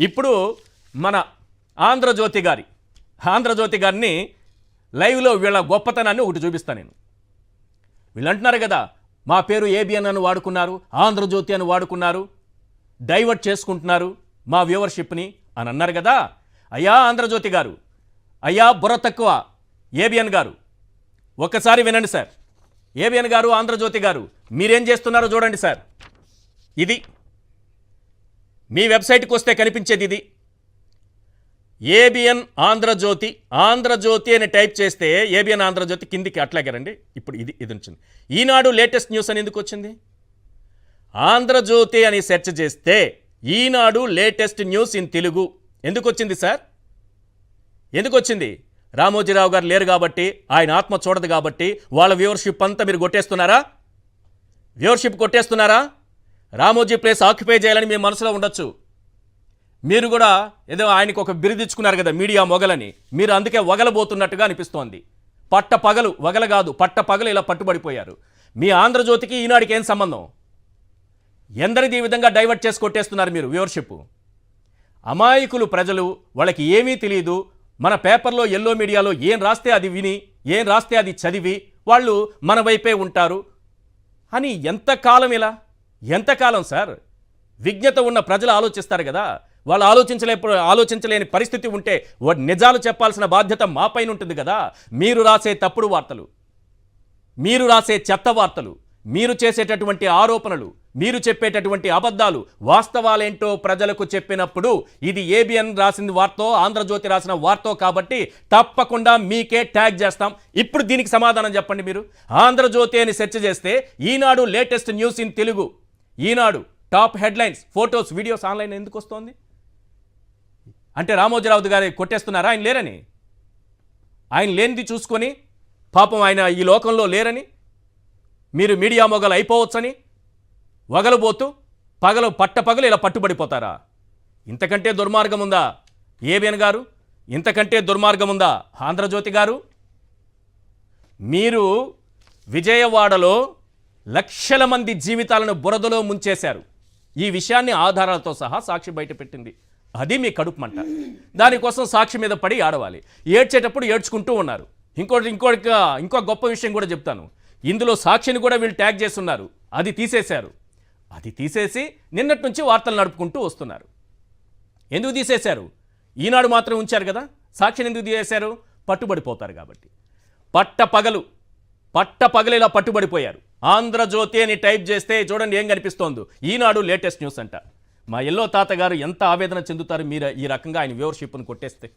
ఇప్పుడు మన ఆంధ్రజ్యోతి గారిని లైవ్లో వీళ్ళ గొప్పతనాన్ని ఒకటి చూపిస్తాను నేను. వీళ్ళు అంటున్నారు కదా, మా పేరు ఏబిఎన్ అని వాడుకున్నారు, ఆంధ్రజ్యోతి అని వాడుకున్నారు, డైవర్ట్ చేసుకుంటున్నారు మా వ్యూవర్షిప్ని అని అన్నారు కదా. అయ్యా ఆంధ్రజ్యోతి గారు, అయ్యా బుర్ర తక్కువ ఏబిఎన్ గారు, ఒక్కసారి వినండి సార్. ఏబిఎన్ గారు, ఆంధ్రజ్యోతి గారు, మీరేం చేస్తున్నారో చూడండి సార్. ఇది మీ వెబ్సైట్కి వస్తే కనిపించేది ఇది. ఏబిఎన్ ఆంధ్రజ్యోతి అని టైప్ చేస్తే ఏబిఎన్ ఆంధ్రజ్యోతి కిందికి అట్లాగే రండి. ఇప్పుడు ఇది వచ్చింది. ఈనాడు లేటెస్ట్ న్యూస్ అని ఎందుకు వచ్చింది? ఆంధ్రజ్యోతి అని సెర్చ్ చేస్తే Eenadu latest news in Telugu ఎందుకు వచ్చింది సార్? ఎందుకు వచ్చింది? రామోజీరావు గారు లేరు కాబట్టి, ఆయన ఆత్మ చూడదు కాబట్టి వాళ్ళ వ్యూవర్షిప్ అంతా మీరు కొట్టేస్తున్నారా? రామోజీ ప్లేస్ ఆక్యుపై చేయాలని మీ మనసులో ఉండొచ్చు. మీరు కూడా ఏదో ఆయనకు ఒక బిరుదిచ్చుకున్నారు కదా, మీడియా మొగలని. మీరు అందుకే వగలబోతున్నట్టుగా అనిపిస్తోంది. పట్టపగలు ఇలా పట్టుబడిపోయారు. మీ ఆంధ్రజ్యోతికి ఈనాడికి ఏం సంబంధం? ఎందరిది ఈ విధంగా డైవర్ట్ చేసి కొట్టేస్తున్నారు మీరు వ్యూవర్షిప్. అమాయకులు ప్రజలు, వాళ్ళకి ఏమీ తెలియదు. మన పేపర్లో ఎల్లో మీడియాలో ఏం రాస్తే అది విని, ఏం రాస్తే అది చదివి వాళ్ళు మన వైపే ఉంటారు అని ఎంతకాలం సార్? విజ్ఞత ఉన్న ప్రజలు ఆలోచిస్తారు కదా. వాళ్ళు ఆలోచించలేని పరిస్థితి ఉంటే నిజాలు చెప్పాల్సిన బాధ్యత మా పైన ఉంటుంది కదా. మీరు రాసే తప్పుడు వార్తలు, మీరు రాసే చెత్త వార్తలు, మీరు చేసేటటువంటి ఆరోపణలు, మీరు చెప్పేటటువంటి అబద్ధాలు, వాస్తవాలేంటో ప్రజలకు చెప్పినప్పుడు ఇది ఏబిఎన్ రాసిన వార్తో, ఆంధ్రజ్యోతి రాసిన వార్తో కాబట్టి తప్పకుండా మీకే ట్యాగ్ చేస్తాం. ఇప్పుడు దీనికి సమాధానం చెప్పండి మీరు. ఆంధ్రజ్యోతి అని సెర్చ్ చేస్తే Eenadu latest news in Telugu, Eenadu top headlines, photos, videos online ఎందుకు వస్తోంది? అంటే రామోజీరావు గారు కొట్టేస్తున్నారా? ఆయన లేరని, ఆయన లేనిది చూసుకొని పాపం ఆయన ఈ లోకంలో లేరని, మీరు మీడియా మొగలు అయిపోవచ్చని వగలబోతూ పట్టపగలు ఇలా పట్టుబడిపోతారా? ఇంతకంటే దుర్మార్గం ఉందా ఏబిఎన్ గారు? ఇంతకంటే దుర్మార్గం ఉందా ఆంధ్రజ్యోతి గారు? మీరు విజయవాడలో లక్షల మంది జీవితాలను బురదలో ముంచేశారు. ఈ విషయాన్ని ఆధారాలతో సహా సాక్షి బయట పెట్టింది. అది మీ కడుపు మంట. దానికోసం సాక్షి మీద పడి ఆడవాలి. ఏడ్చేటప్పుడు ఏడ్చుకుంటూ ఉన్నారు. ఇంకో గొప్ప విషయం కూడా చెప్తాను. ఇందులో సాక్షిని కూడా వీళ్ళు ట్యాగ్ చేస్తున్నారు. అది తీసేశారు. అది తీసేసి నిన్నటి నుంచి వార్తలు నడుపుకుంటూ వస్తున్నారు. ఎందుకు తీసేశారు? ఈనాడు మాత్రం ఉంచారు కదా. సాక్షిని ఎందుకు తీసేశారు? పట్టుబడిపోతారు కాబట్టి. పట్టపగలు ఇలా పట్టుబడిపోయారు. ఆంధ్రజ్యోతి అని టైప్ చేస్తే చూడండి ఏం కనిపిస్తోందో, ఈనాడు లేటెస్ట్ న్యూస్ అంట. మా ఎల్లో తాతగారు ఎంత ఆవేదన చెందుతారు మీరు ఈ రకంగా ఆయన వ్యూవర్షిప్ను కొట్టేస్తే.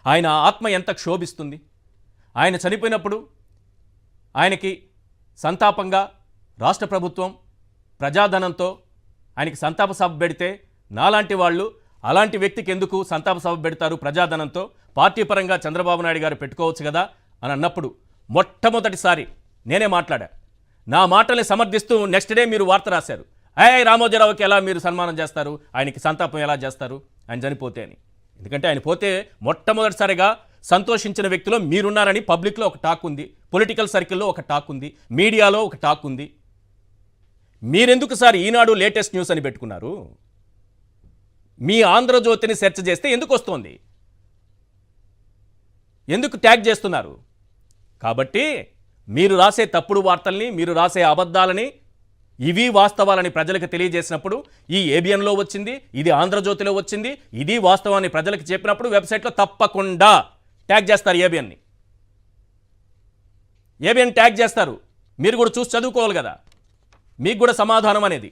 ఆయన ఆత్మ ఎంత క్షోభిస్తుంది. ఆయన చనిపోయినప్పుడు ఆయనకి సంతాపంగా రాష్ట్ర ప్రభుత్వం ప్రజాధనంతో ఆయనకి సంతాప సభ పెడితే నాలాంటి వాళ్ళు అలాంటి వ్యక్తికి ఎందుకు సంతాప సభ పెడతారు ప్రజాధనంతో? పార్టీ పరంగా చంద్రబాబు నాయుడు గారు పెట్టుకోవచ్చు కదా అని అన్నప్పుడు మొట్టమొదటిసారి నేనే మాట్లాడా. నా మాటల్ని సమర్థిస్తూ నెక్స్ట్ డే మీరు వార్త రాశారు. రామోజీరావుకి ఎలా మీరు సన్మానం చేస్తారు, ఆయనకి సంతాపం ఎలా చేస్తారు ఆయన చనిపోతే అని. ఎందుకంటే ఆయన పోతే మొట్టమొదటిసారిగా సంతోషించిన వ్యక్తిలో మీరున్నారని పబ్లిక్లో ఒక టాక్ ఉంది, పొలిటికల్ సర్కిల్లో ఒక టాక్ ఉంది, మీడియాలో ఒక టాక్ ఉంది. మీరెందుకు సార్ ఈనాడు లేటెస్ట్ న్యూస్ అని పెట్టుకున్నారు? మీ ఆంధ్రజ్యోతిని సెర్చ్ చేస్తే ఎందుకు వస్తుంది? ఎందుకు ట్యాగ్ చేస్తున్నారు? కాబట్టి మీరు రాసే తప్పుడు వార్తల్ని, మీరు రాసే అబద్ధాలని, ఇవి వాస్తవాలని ప్రజలకు తెలియజేసినప్పుడు ఈ ఏబిఎన్లో వచ్చింది, ఇది ఆంధ్రజ్యోతిలో వచ్చింది, ఇది వాస్తవాన్ని ప్రజలకు చెప్పినప్పుడు వెబ్సైట్లో తప్పకుండా ట్యాగ్ చేస్తారు. ఏబిఎన్ ట్యాగ్ చేస్తారు. మీరు కూడా చూసి చదువుకోవాలి కదా, మీకు కూడా సమాధానం అనేది